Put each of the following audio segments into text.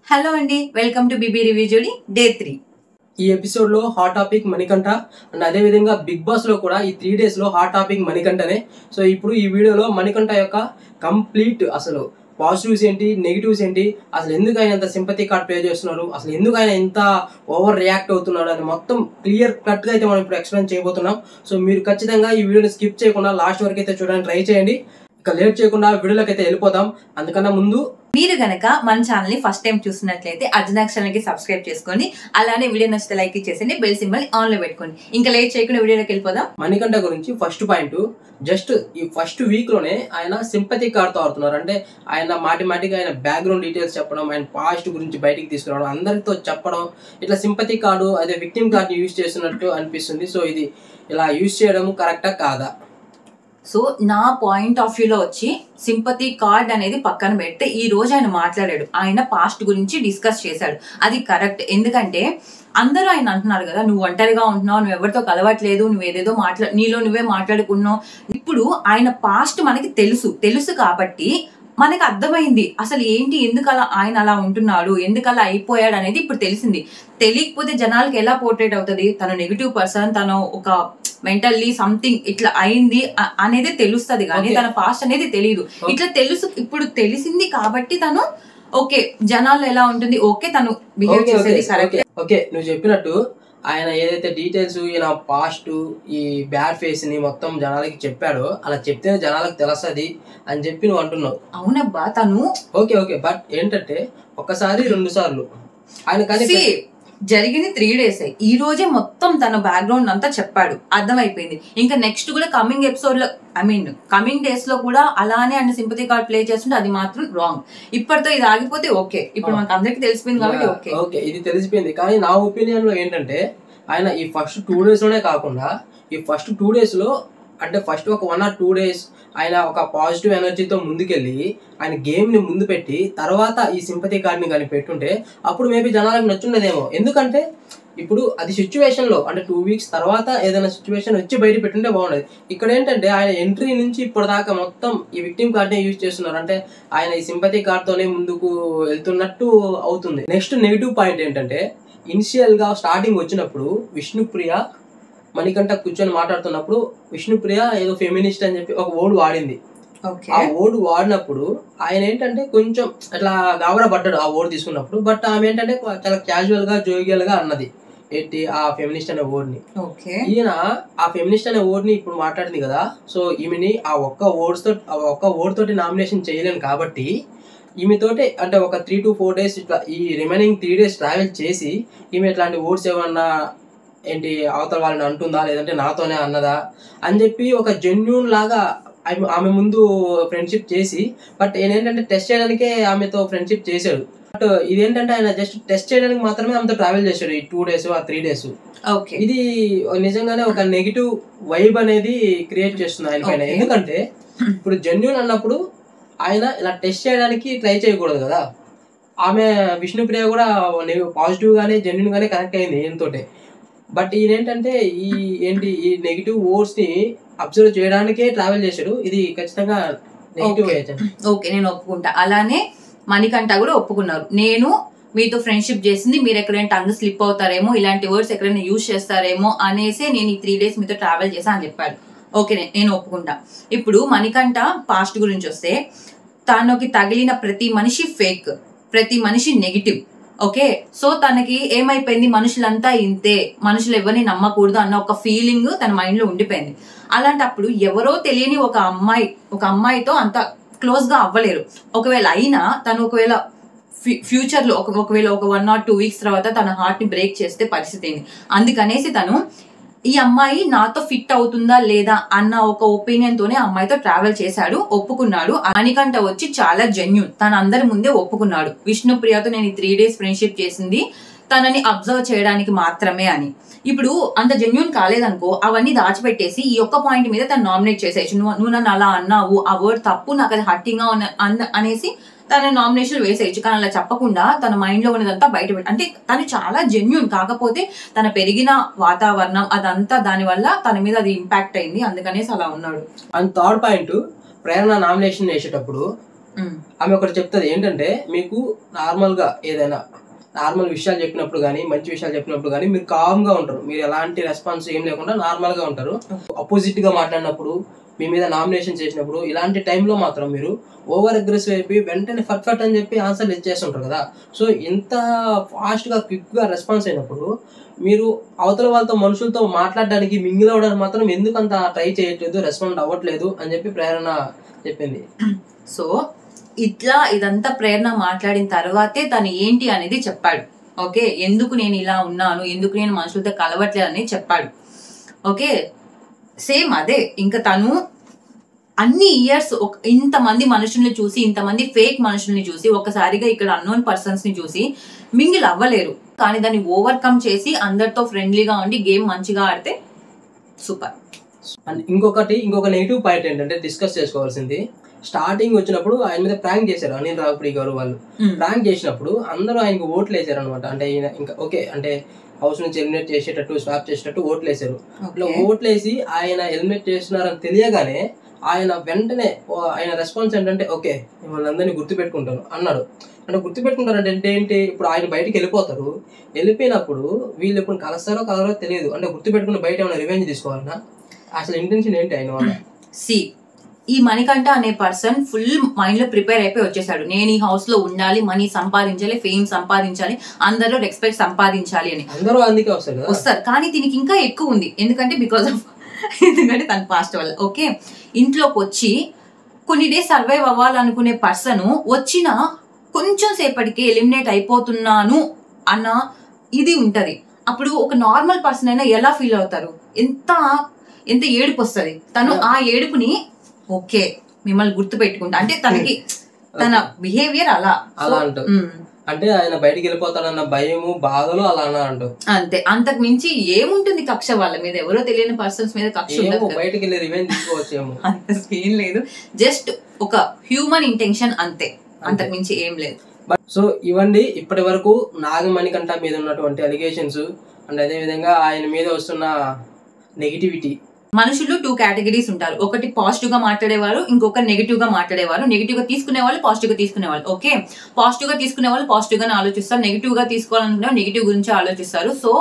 Hello అండి, welcome to BB review జోడి day 3. ఈ ఎపిసోడ్ లో హాట్ టాపిక్ మణికంఠ అండ్ అదే విధంగా బిగ్ బాస్ లో కూడా ఈ 3 days లో హాట్ టాపిక్ మణికంఠనే. సో ఇప్పుడు ఈ వీడియోలో మణికంఠ యొక్క కంప్లీట్ అసలు పాజిటివ్స్ ఏంటి, నెగిటివ్స్ ఏంటి, అసలు ఎందుకు ఆయన ఇంత సింపతి కార్డ్ ప్లే చేస్తున్నారు, అసలు ఎందుకు ఆయన ఇంత ఓవర్ రియాక్ట్ అవుతున్నాడు అని మొత్తం క్లియర్ కట్ గా అయితే మనం ఇప్పుడు ఎక్స్ప్లెయిన్ చేయబోతున్నాం. సో మీరు ఖచ్చితంగా ఈ వీడియోని స్కిప్ చేయకుండా లాస్ట్ వరకు అయితే చూడడానికి ట్రై చేయండి. ఇక లేట్ చేయకుండా వీడియోలోకి అయితే వెళ్ళిపోతాం. అందుకన్నా ముందు మీరు గనక మన ఛానల్ ని ఫస్ట్ టైం చూస్తున్నట్లయితే అర్జునాక్ష ఛానల్ కి సబ్స్క్రైబ్ చేసుకోండి. అలానే వీడియో నచ్చితే లైక్ ఇచ్చేసండి, బెల్ సింబల్ ఆన్ లో పెట్టుకోండి. ఇంకా లేట్ చేయకుండా వీడియోలోకి వెళ్ళిపోదాం. మణికంఠ గురించి ఫస్ట్ పాయింట్, జస్ట్ ఈ ఫస్ట్ వీక్ లోనే ఆయన సింపతి కార్డ్ తో ఆడుతున్నారు. అంటే ఆయన మాటిమాటిగా ఆయన బ్యాక్గ్రౌండ్ డీటెయిల్స్ చెప్పడం, ఆయన పాస్ట్ గురించి బయటికి తీసుకురావడం, అందరితో చెప్పడం, ఇట్లా సింపతి కార్డు అదే విక్టిమ్ కార్డ్ యూజ్ చేస్తున్నట్టు అనిపిస్తుంది. సో ఇది ఇలా యూజ్ చేయడం కరెక్టా కాదా? సో నా పాయింట్ ఆఫ్ వ్యూలో వచ్చి సింపతి కార్డ్ అనేది పక్కన పెడితే ఈ రోజు ఆయన మాట్లాడాడు, ఆయన పాస్ట్ గురించి డిస్కస్ చేశాడు, అది కరెక్ట్. ఎందుకంటే అందరూ ఆయన అంటున్నారు కదా, నువ్వు ఒంటరిగా ఉంటున్నావు, నువ్వు ఎవరితో కలవట్లేదు, నువ్వు ఏదేదో నీలో నువ్వే మాట్లాడుకున్నావు. ఇప్పుడు ఆయన పాస్ట్ మనకి తెలుసు కాబట్టి మనకి అర్థమైంది అసలు ఏంటి, ఎందుకు అలా ఆయన అలా ఉంటున్నాడు, ఎందుకు అలా అయిపోయాడు అనేది ఇప్పుడు తెలిసింది. తెలియకపోతే జనాలకి ఎలా పోర్ట్రేట్ అవుతుంది, తను నెగిటివ్ పర్సన్, తను ఒక మెంటల్లీ సంథింగ్ ఇట్లా అయింది అనేది తెలుస్తుంది, కానీ తన పాస్ట్ అనేది తెలియదు. ఇట్లా ఇప్పుడు తెలిసింది కాబట్టి తను ఓకే జనాలు ఎలా ఉంటుంది, ఓకే తను బిహేవ్ చేసేది కరెక్ట్. ఓకే, నువ్వు చెప్పినట్టు ఆయన ఏదైతే డీటెయిల్స్ ఈయన పాస్ట్ ఈ బ్యాడ్ ఫేస్ ని మొత్తం జనాలకి చెప్పాడో, అలా చెప్తే జనాలకు తెలుస్తుంది అని చెప్పి నువ్వు అంటున్నావు. అవునబ్బా, తను ఓకే బట్ ఏంటంటే ఒక్కసారి 2 సార్లు ఆయన కానీ జరిగింది 3 days. ఈ రోజే మొత్తం తన బ్యాక్గ్రౌండ్ అంతా చెప్పాడు, అర్థమైపోయింది. ఇంకా నెక్స్ట్ కూడా కమింగ్ ఎపిసోడ్ లో కమింగ్ డేస్ లో కూడా అలానే ఆయన సింపతి కార్డ్ ప్లే చేస్తుంటే అది మాత్రం రాంగ్. ఇప్పటితో ఇది ఆగిపోతే ఓకే, ఇప్పుడు మనకు అందరికి తెలిసిపోయింది కాబట్టి ఓకే ఇది తెలిసిపోయింది. కానీ నా ఒపీనియన్ లో ఏంటంటే ఆయన ఈ ఫస్ట్ 2 days లోనే కాకుండా ఈ ఫస్ట్ 2 days లో అంటే ఫస్ట్ ఒక 1 or 2 days ఆయన ఒక పాజిటివ్ ఎనర్జీతో ముందుకెళ్ళి ఆయన గేమ్ ని ముందు పెట్టి తర్వాత ఈ సింపతి కార్డ్ ని కానీ పెట్టుంటే అప్పుడు మేబీ జనాలకు నచ్చుండదేమో. ఎందుకంటే ఇప్పుడు అది సిచ్యువేషన్ లో అంటే 2 weeks తర్వాత ఏదైనా సిచ్యువేషన్ వచ్చి బయట పెట్టుంటే బాగుండేది. ఇక్కడ ఏంటంటే ఆయన ఎంట్రీ నుంచి ఇప్పటిదాకా మొత్తం ఈ విక్టిమ్ కార్డ్ నే యూజ్ చేస్తున్నారు. అంటే ఆయన ఈ సింపతి కార్డ్ తోనే ముందుకు వెళ్తున్నట్టు అవుతుంది. నెక్స్ట్ నెగిటివ్ పాయింట్ ఏంటంటే ఇనిషియల్ గా స్టార్టింగ్ వచ్చినప్పుడు విష్ణుప్రియ మణికంఠ కూర్చొని మాట్లాడుతున్నప్పుడు విష్ణుప్రియ ఏదో ఫెమినిస్ట్ అని చెప్పి ఒక వర్డ్ వాడింది. ఆ వర్డ్ వాడినప్పుడు ఆయన ఏంటంటే కొంచెం అట్లా గాబరా పడ్డాడు ఆ వర్డ్ తీసుకున్నప్పుడు. బట్ ఆమె ఏంటంటే చాలా క్యాజువల్ గా జోవియల్ గా అన్నది ఏంటి ఆ ఫెమినిస్ట్ అనే వర్డ్ ని. ఈయన ఆ ఫెమినిస్ట్ అనే వర్డ్ ని ఇప్పుడు మాట్లాడింది కదా, సో ఈమెని ఆ ఒక్క వర్డ్ తోటి నామినేషన్ చేయలేను కాబట్టి ఈమెతోటి అంటే ఒక 3 to 4 days ఇట్లా ఈ రిమైనింగ్ 3 days ట్రావెల్ చేసి ఈమె ఇట్లాంటి వర్డ్స్ ఏమన్నా ఏంటి అవతల వాళ్ళని అంటుందా లేదంటే నాతోనే అన్నదా అని చెప్పి ఒక జెన్యూన్ లాగా ఆమె ముందు ఫ్రెండ్షిప్ చేసి, బట్ ఏంటంటే టెస్ట్ చేయడానికే ఆమెతో ఫ్రెండ్షిప్ చేశాడు. బట్ ఇదేంటంటే ఆయన జస్ట్ టెస్ట్ చేయడానికి మాత్రమే ఆమెతో ట్రావెల్ చేశాడు ఈ 2 days or 3 days. ఇది నిజంగానే ఒక నెగిటివ్ వైబ్ అనేది క్రియేట్ చేస్తుంది ఆయన పైన. ఎందుకంటే ఇప్పుడు జెన్యూన్ అన్నప్పుడు ఆయన ఇలా టెస్ట్ చేయడానికి ట్రై చేయకూడదు కదా. ఆమె విష్ణుప్రియ కూడా పాజిటివ్ గానే జెన్యూన్ గానే కనెక్ట్ అయింది ఈయనతోటే. బట్ ఈయన ఏంటంటే ఈ నెగిటివ్ వర్డ్స్ ని అబ్జర్వ్ చేయడానికే ట్రావెల్ చేశాడు. ఇది ఖచ్చితంగా నెగిటివ్. ఓకే, నేను ఒప్పుకుంటా. అలానే మణికంఠ కూడా ఒప్పుకున్నారు, నేను మీతో ఫ్రెండ్షిప్ చేసింది మీరు ఎక్కడైనా టంగ్ స్లిప్ అవుతారేమో, ఇలాంటి వర్డ్స్ ఎక్కడైనా యూజ్ చేస్తారేమో అనేసి నేను ఈ 3 days మీతో ట్రావెల్ చేశా అని చెప్పాడు. ఓకే, నేను ఒప్పుకుంటా. ఇప్పుడు మణికంఠ పాస్ట్ గురించి వస్తే తనకి తగిలిన ప్రతి మనిషి ఫేక్, ప్రతి మనిషి నెగిటివ్. ఓకే, సో తనకి ఏమైపోయింది, మనుషులంతా ఇంతే, మనుషులు ఎవరిని నమ్మకూడదు అన్న ఒక ఫీలింగ్ తన మైండ్ లో ఉండిపోయింది. అలాంటప్పుడు ఎవరో తెలియని ఒక అమ్మాయితో అంత క్లోజ్ గా అవ్వలేరు. ఒకవేళ అయినా తను ఒకవేళ ఫ్యూచర్ లో ఒకవేళ ఒక 1 or 2 weeks తర్వాత తన హార్ట్ ని బ్రేక్ చేస్తే పరిస్థితి ఏంది. అందుకనేసి తను ఈ అమ్మాయి నాతో ఫిట్ అవుతుందా లేదా అన్న ఒక ఒపీనియన్ తోనే అమ్మాయితో ట్రావెల్ చేశాడు, ఒప్పుకున్నాడు. మణికంఠ వచ్చి చాలా జెన్యూన్, తన అందరి ముందే ఒప్పుకున్నాడు విష్ణుప్రియతో నేను ఈ 3 days ఫ్రెండ్షిప్ చేసింది తనని అబ్జర్వ్ చేయడానికి మాత్రమే అని. ఇప్పుడు అంత జెన్యూన్ కాలేదనుకో, అవన్నీ దాచిపెట్టేసి ఈ ఒక్క పాయింట్ మీద తను నామినేట్ చేసేయచ్చు. నువ్వు నన్ను అలా అన్నావు, ఆ వర్డ్ తప్పు, నాకు అది హర్టింగ్ గా అనేసి తన నామినేషన్ వేసేయచ్చు. కానీ అలా చెప్పకుండా తన మైండ్ లో ఉన్నదంతా బయట అంటే తను చాలా జెన్యూన్. కాకపోతే తన పెరిగిన వాతావరణం అదంతా దాని వల్ల తన మీద అది ఇంపాక్ట్ అయింది, అందుకనేసి అలా ఉన్నాడు. And third point, Prerana nomination వేసేటప్పుడు ఆమె ఒకటి చెప్తుంది ఏంటంటే, మీకు నార్మల్గా ఏదైనా నార్మల్ విషయాలు చెప్పినప్పుడు కానీ మంచి విషయాలు చెప్పినప్పుడు కానీ మీరు కామ్గా ఉంటారు, మీరు ఎలాంటి రెస్పాన్స్ ఏం లేకుండా నార్మల్గా ఉంటారు. అపోజిట్గా మాట్లాడినప్పుడు, మీ మీద నామినేషన్ చేసినప్పుడు, ఇలాంటి టైంలో మాత్రం మీరు ఓవర్ అగ్రెసివ్ అయిపోయి వెంటనే ఫట్ అని చెప్పి ఆన్సర్లు ఇచ్చేస్తుంటారు కదా. సో ఇంత ఫాస్ట్గా క్విక్గా రెస్పాన్స్ అయినప్పుడు మీరు అవతల వాళ్ళతో మనుషులతో మాట్లాడడానికి మింగిల్ అవ్వడానికి మాత్రం ఎందుకు అంత ట్రై చేయట్లేదు, రెస్పాండ్ అవ్వట్లేదు అని చెప్పి ప్రేరణ చెప్పింది. సో ఇట్లా ఇదంతా ప్రేరణ మాట్లాడిన తర్వాతే తను ఏంటి అనేది చెప్పాడు. ఓకే, ఎందుకు నేను ఇలా ఉన్నాను, ఎందుకు నేను మనుషులతో కలవట్లేదు అనేది చెప్పాడు. ఓకే, సేమ్ అదే ఇంకా తను అన్ని ఇయర్స్ ఇంతమంది మనుషుల్ని చూసి, ఇంతమంది ఫేక్ మనుషుల్ని చూసి, ఒకసారిగా ఇక్కడ అన్నోన్ పర్సన్స్ ని చూసి మింగిల్ అవ్వలేరు. కానీ దాన్ని ఓవర్కమ్ చేసి అందరితో ఫ్రెండ్లీగా ఉండి గేమ్ మంచిగా ఆడితే సూపర్. అండ్ ఇంకొక నెగిటివ్ పాయింట్ ఏంటంటే డిస్కస్ చేసుకోవాల్సింది, స్టార్టింగ్ వచ్చినప్పుడు ఆయన మీద ప్రాంక్ చేశారు అనిల్ రావిపూడి గారు. వాళ్ళు ప్రాంక్ చేసినప్పుడు అందరూ ఆయనకు ఓట్లు వేసారు అనమాట. అంటే ఈయన ఇంకా ఓకే అంటే హౌస్ నుంచి ఎలిమినేట్ చేసేటట్టు, స్వాప్ చేసేటట్టు ఓట్లు వేసారు. ఇట్లా ఓట్లు వేసి ఆయన ఎలిమినేట్ చేస్తున్నారని తెలియగానే ఆయన వెంటనే ఆయన రెస్పాన్స్ ఏంటంటే, ఓకే వాళ్ళందరినీ గుర్తుపెట్టుకుంటాను అన్నాడు. అంటే గుర్తుపెట్టుకుంటారంటే ఏంటి, ఇప్పుడు ఆయన బయటకు వెళ్ళిపోతారు, వెళ్ళిపోయినప్పుడు వీళ్ళు ఎప్పుడు కలుస్తారో కలరో తెలియదు. అంటే గుర్తుపెట్టుకుని బయట ఏమైనా రివెంజ్ తీసుకోవాలన్నా, అసలు ఇంటెన్షన్ ఏంటి ఆయన వల్ల? ఈ మణికంఠ అనే పర్సన్ ఫుల్ మైండ్ లో ప్రిపేర్ అయిపోయి వచ్చేసాడు. నేను ఈ హౌస్ లో ఉండాలి, మనీ సంపాదించాలి, ఫేమ్ సంపాదించాలి, అందరూ రెస్పెక్ట్ సంపాదించాలి అని. అందరూ అందుకే వస్తారు. కానీ దీనికి ఇంకా ఎక్కువ ఉంది. ఎందుకంటే తన పాస్ట్ వల్ల. ఓకే, ఇంట్లోకి వచ్చి కొన్ని డేస్ సర్వైవ్ అవ్వాలనుకునే పర్సన్ వచ్చిన కొంచెం సేపటికి ఎలిమినేట్ అయిపోతున్నాను అన్న ఇది ఉంటది. అప్పుడు ఒక నార్మల్ పర్సన్ అయినా ఎలా ఫీల్ అవుతారు? ఎంత ఏడుపు వస్తుంది. తను ఆ ఏడుపుని ఓకే మిమ్మల్ని గుర్తు పెట్టుకుంటా అంటే తనకి తన బిహేవియర్ అలా అంటూ, అంటే ఆయన బయటికి వెళ్ళిపోతాడన్న భయము, బాధలు అలా అన్నాడు అంతే. అంతకు మించి ఏముంటుంది కక్ష వాళ్ళ మీద? ఎవరో తెలియని పర్సన్స్ మీద కక్ష బయటకి వెళ్ళి రివెంజ్ తీసుకోవచ్చేమో, అంత సీన్ లేదు. జస్ట్ ఒక హ్యూమన్ ఇంటెన్షన్ అంతే, అంతకు మించి ఏం లేదు. సో ఇవ్వండి ఇప్పటి వరకు నాగమణికంఠ మీద ఉన్నటువంటి అలిగేషన్స్ అండ్ అదే విధంగా ఆయన మీద వస్తున్న నెగిటివిటీ. మనుషులు 2 కేటగిరీస్ ఉంటారు. ఒకటి పాజిటివ్ గా మాట్లాడేవారు, ఇంకొక నెగిటివ్ గా మాట్లాడేవారు. నెగిటివ్ గా తీసుకునే వాళ్ళు, పాజిటివ్ గా తీసుకునే వాళ్ళు. ఓకే, పాజిటివ్ గా తీసుకునే వాళ్ళు పాజిటివ్ గానే ఆలోచిస్తారు, నెగిటివ్ గా తీసుకోవాలనుకునే నెగిటివ్ గురించి ఆలోచిస్తారు. సో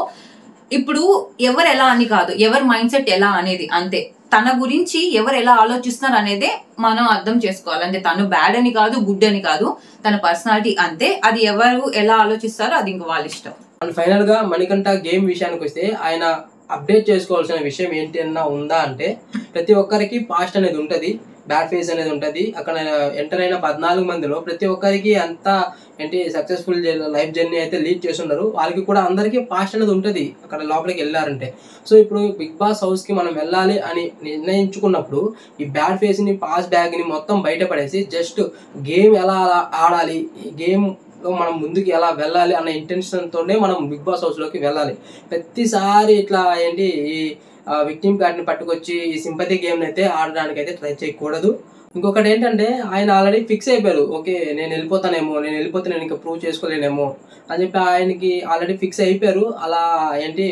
ఇప్పుడు ఎవరు ఎలా అని కాదు, ఎవరి మైండ్ సెట్ ఎలా అనేది అంతే. తన గురించి ఎవరు ఎలా ఆలోచిస్తున్నారు అనేదే మనం అర్థం చేసుకోవాలి. అంటే తను బ్యాడ్ అని కాదు, గుడ్ అని కాదు, తన పర్సనాలిటీ అంతే. అది ఎవరు ఎలా ఆలోచిస్తారో అది ఇంక వాళ్ళ ఇష్టం. అండ్ ఫైనల్ గా మణికంఠ గేమ్ విషయానికి వస్తే ఆయన అప్డేట్ చేసుకోవాల్సిన విషయం ఏంటి అన్నా ఉందా అంటే, ప్రతి ఒక్కరికి పాస్ట్ అనేది ఉంటుంది, బ్యాడ్ ఫేస్ అనేది ఉంటుంది. అక్కడ ఎంటర్ అయిన 14 మందిలో ప్రతి ఒక్కరికి అంతా ఏంటి సక్సెస్ఫుల్ లైఫ్ జర్నీ అయితే లీడ్ చేస్తున్నారు. వాళ్ళకి కూడా అందరికీ పాస్ట్ అనేది ఉంటుంది అక్కడ లోపలికి వెళ్ళారంటే. సో ఇప్పుడు బిగ్ బాస్ హౌస్ కి మనం వెళ్ళాలి అని నిర్ణయించుకున్నప్పుడు ఈ బ్యాడ్ ఫేస్ ని, పాస్ట్ బ్యాగ్ ని మొత్తం బయటపడేసి జస్ట్ గేమ్ ఎలా ఆడాలి, ఈ గేమ్ మనం ముందుకు ఎలా వెళ్ళాలి అన్న ఇంటెన్షన్ తోనే మనం బిగ్ బాస్ హౌస్ లోకి వెళ్ళాలి. ప్రతిసారి ఇట్లా ఏంటి ఈ విక్టిమ్ కార్డ్ ని పట్టుకొచ్చి ఈ సింపతి గేమ్ అయితే ఆడడానికి అయితే ట్రై చేయకూడదు. ఇంకొకటి ఏంటంటే ఆయన ఆల్రెడీ ఫిక్స్ అయిపోయారు, ఓకే నేను వెళ్ళిపోతానేమో, నేను వెళ్ళిపోతే నేను ఇంకా ప్రూవ్ చేసుకోలేనేమో అని చెప్పి ఆయనకి ఆల్రెడీ ఫిక్స్ అయిపోయారు. అలా ఏంటి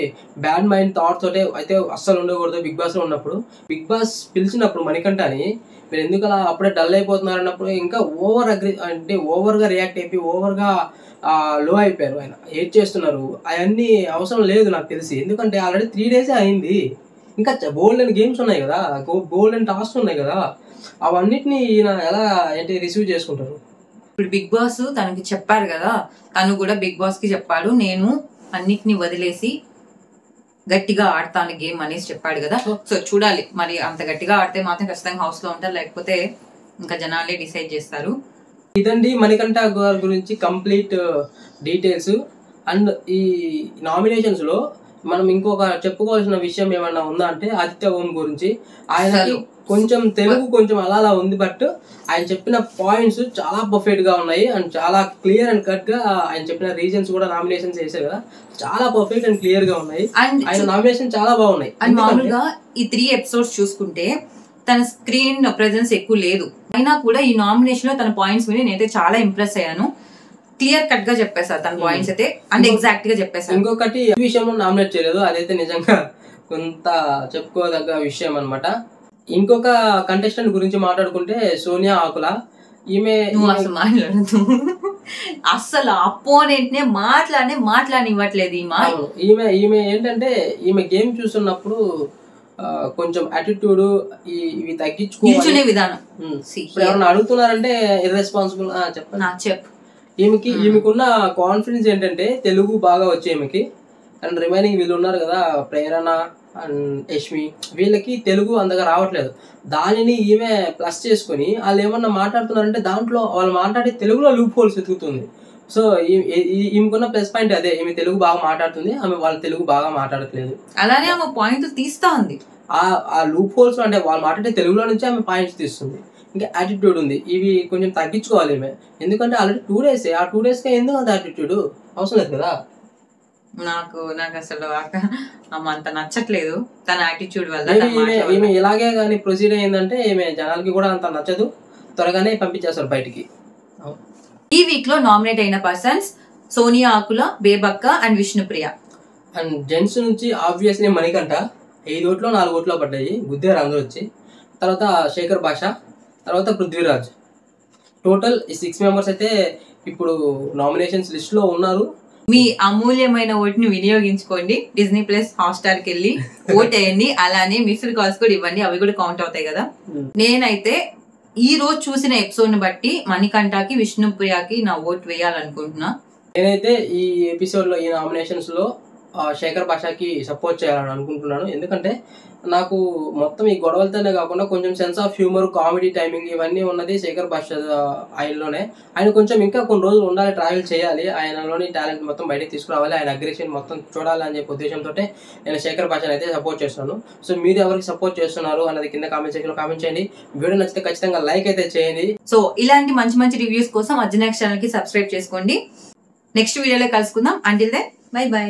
బ్యాడ్ మైండ్ థాట్ తోటే అయితే అస్సలు ఉండకూడదు బిగ్ బాస్ లో ఉన్నప్పుడు. బిగ్ బాస్ పిలిచినప్పుడు మణికంఠని మీరు ఎందుకు అలా అప్పుడే డల్ అయిపోతున్నారు అన్నప్పుడు ఇంకా ఓవర్గా రియాక్ట్ అయిపోయి ఓవర్గా లో అయిపోయారు. ఆయన ఏడ్ చేస్తున్నారు, అవన్నీ అవసరం లేదు నాకు తెలిసి. ఎందుకంటే ఆల్రెడీ 3 days అయింది, ఇంకా గోల్డెన్ గేమ్స్ ఉన్నాయి కదా, గోల్డెన్ టాస్క్ ఉన్నాయి కదా, అవన్నిటిని ఈయన ఎలా ఏంటి రిసీవ్ చేసుకుంటారు? ఇప్పుడు బిగ్ బాస్ తనకి చెప్పారు కదా, తను కూడా బిగ్ బాస్ కి చెప్పాడు నేను అన్నిటిని వదిలేసి గట్టిగా ఆడతాను గేమ్ అనేసి చెప్పాడు కదా. సో చూడాలి మరి అంత గట్టిగా ఆడితే మాత్రం ఖచ్చితంగా హౌస్ లో ఉంటారు, లేకపోతే ఇంకా జనాలే డిసైడ్ చేస్తారు. ఇదండి మణికంఠ గారి గురించి కంప్లీట్ డీటెయిల్స్. అండ్ ఈ నామినేషన్స్ లో మనం ఇంకొక చెప్పుకోవాల్సిన విషయం ఏమన్నా ఉందా అంటే ఆదిత్య ఓం గురించి. ఆయనకి కొంచెం తెలుగు కొంచెం అలా ఉంది, బట్ ఆయన చెప్పిన పాయింట్స్ చాలా పర్ఫెక్ట్ గా ఉన్నాయి అండ్ చాలా క్లియర్ అండ్ కట్ గా ఆయన చెప్పిన రీజన్స్ కూడా నామినేషన్స్ చేశారు కదా, చాలా పర్ఫెక్ట్ అండ్ క్లియర్ గా ఉన్నాయి. ఆయన నామినేషన్ చాలా బాగున్నాయి. అండ్ మామూలుగా ఈ 3 episodes చూసుకుంటే తన స్క్రీన్ ప్రెజెన్స్ ఎక్కువ లేదు, అయినా కూడా ఈ నామినేషన్ లో తన పాయింట్స్ విని నేనైతే చాలా ఇంప్రెస్ అయ్యాను. క్లియర్ కట్ గా చెప్పేశారు తన పాయింట్స్ అయితే, అంటే ఎగ్జాక్ట్ గా చెప్పేశారు. ఇంకొకటి ఈ విషయంలో నామినేట్ చేయలేదు, అదైతే నిజంగా కొంత చెప్పుకోదగ్గ విషయం అనమాట. ఇంకొక కంటెస్టెంట్ గురించి మాట్లాడుకుంటే సోనియా ఆకుల. ఈమె నువ్వు అసలు మాట్లాడదు, అస్సలు అపోనెంట్ నే మాట్లాడనివ్వట్లేదు. ఈమె ఈమె ఏంటంటే ఈమె గేమ్ చూస్తున్నప్పుడు కొంచెం యాటిట్యూడ్ ఇవి తగ్గించుకోవాలి విధానం. ఇప్పుడు ఎవరైనా అడుగుతున్నారంటే ఇర్రెస్పాన్సిబుల్ చెప్పు. ఈమెకున్న కాన్ఫిడెన్స్ ఏంటంటే తెలుగు బాగా వచ్చే ఈమెకి, అండ్ రిమైనింగ్ వీళ్ళు ఉన్నారు కదా ప్రేరణ అండ్ యష్మి, వీళ్ళకి తెలుగు అంతగా రావట్లేదు. దానిని ఈమె ప్లస్ చేసుకొని వాళ్ళు ఏమన్నా మాట్లాడుతున్నారంటే దాంట్లో వాళ్ళు మాట్లాడే తెలుగులో లూప్ హోల్స్ వెతుకుతుంది. సో ఈమెకున్న ప్లస్ పాయింట్ అదే, ఈమె తెలుగు బాగా మాట్లాడుతుంది, ఆమె వాళ్ళ తెలుగు బాగా మాట్లాడట్లేదు. అలానే ఆమె పాయింట్ తీస్తా ఉంది. ఆ లూప్ హోల్స్ అంటే వాళ్ళు మాట్లాడే తెలుగులో నుంచి ఆమె పాయింట్స్ తీస్తుంది. ఇంకా యాటిట్యూడ్ ఉంది, ఇవి కొంచెం తగ్గించుకోవాలి ఈమె. ఎందుకంటే ఆల్రెడీ 2 days, ఆ 2 daysకే ఎందుకు అంత యాటిట్యూడ్ అవసరం లేదు కదా. నాకు అసలు అంత నచ్చట్లేదు తన యాటిట్యూడ్ వల్ల. ఈమె ఇలాగే కానీ ప్రొసీడ్ అయ్యిందంటే ఈమె జనాలకి కూడా అంత నచ్చదు, త్వరగానే పంపించేస్తారు బయటికి. ఈ వీక్ లో నామినేట్ అయిన persons Sonia Akula, Bebakka and Vishnupriya. And gents నుంచి ఆబ్వియస్లీ మణికంఠ 5 ఓట్లు 4 ఓట్లు పడ్డాయి, గుద్దారు అందరూ వచ్చి. తర్వాత శేఖర్ భాష, తర్వాత పృథ్వీరాజ్. టోటల్ 6 మెంబర్స్ అయితే ఇప్పుడు నామినేషన్స్ లిస్ట్ లో ఉన్నారు. మీ అమూల్యమైన ఓటుని వినియోగించుకోండి, డిజ్నీ ప్లస్ హాట్స్టార్ కి వెళ్ళి ఓట్ వేయండి. అలానే మిస్డ్ కాల్స్ కూడా ఇవ్వండి, అవి కూడా కౌంట్ అవుతాయి కదా. నేనైతే ఈ రోజు చూసిన ఎపిసోడ్ ని బట్టి మణికంఠకి, విష్ణుప్రియకి నా ఓట్ వేయాలనుకుంటున్నా. నేనైతే ఈ ఎపిసోడ్ లో ఈ నామినేషన్స్ లో శేఖర్ భాషకి సపోర్ట్ చేయాలని అనుకుంటున్నాను. ఎందుకంటే నాకు మొత్తం ఈ గొడవలతోనే కాకుండా కొంచెం sense of humour, comedy timing ఇవన్నీ ఉన్నది శేఖర్ భాష ఆయనలోనే. ఆయన కొంచెం ఇంకా కొన్ని రోజులు ఉండాలి, ట్రావెల్ చేయాలి, ఆయనలోని టాలెంట్ మొత్తం బయటకు తీసుకురావాలి, ఆయన అగ్రెషన్ మొత్తం చూడాలి అని చెప్పే ఉద్దేశంతో నేను శేఖర్ భాషను అయితే సపోర్ట్ చేస్తున్నాను. సో మీరు ఎవరికి సపోర్ట్ చేస్తున్నారు అన్నది కింద కామెంట్ సెక్షన్ లో కామెంట్ చేయండి. వీడియో నచ్చితే ఖచ్చితంగా లైక్ అయితే చేయండి. సో ఇలాంటి మంచి మంచి రివ్యూస్ కోసం అర్జునెక్స్ ఛానల్ కి సబ్స్క్రైబ్ చేసుకోండి. నెక్స్ట్ వీడియోలో కలుసుకుందాం. Until then bye by.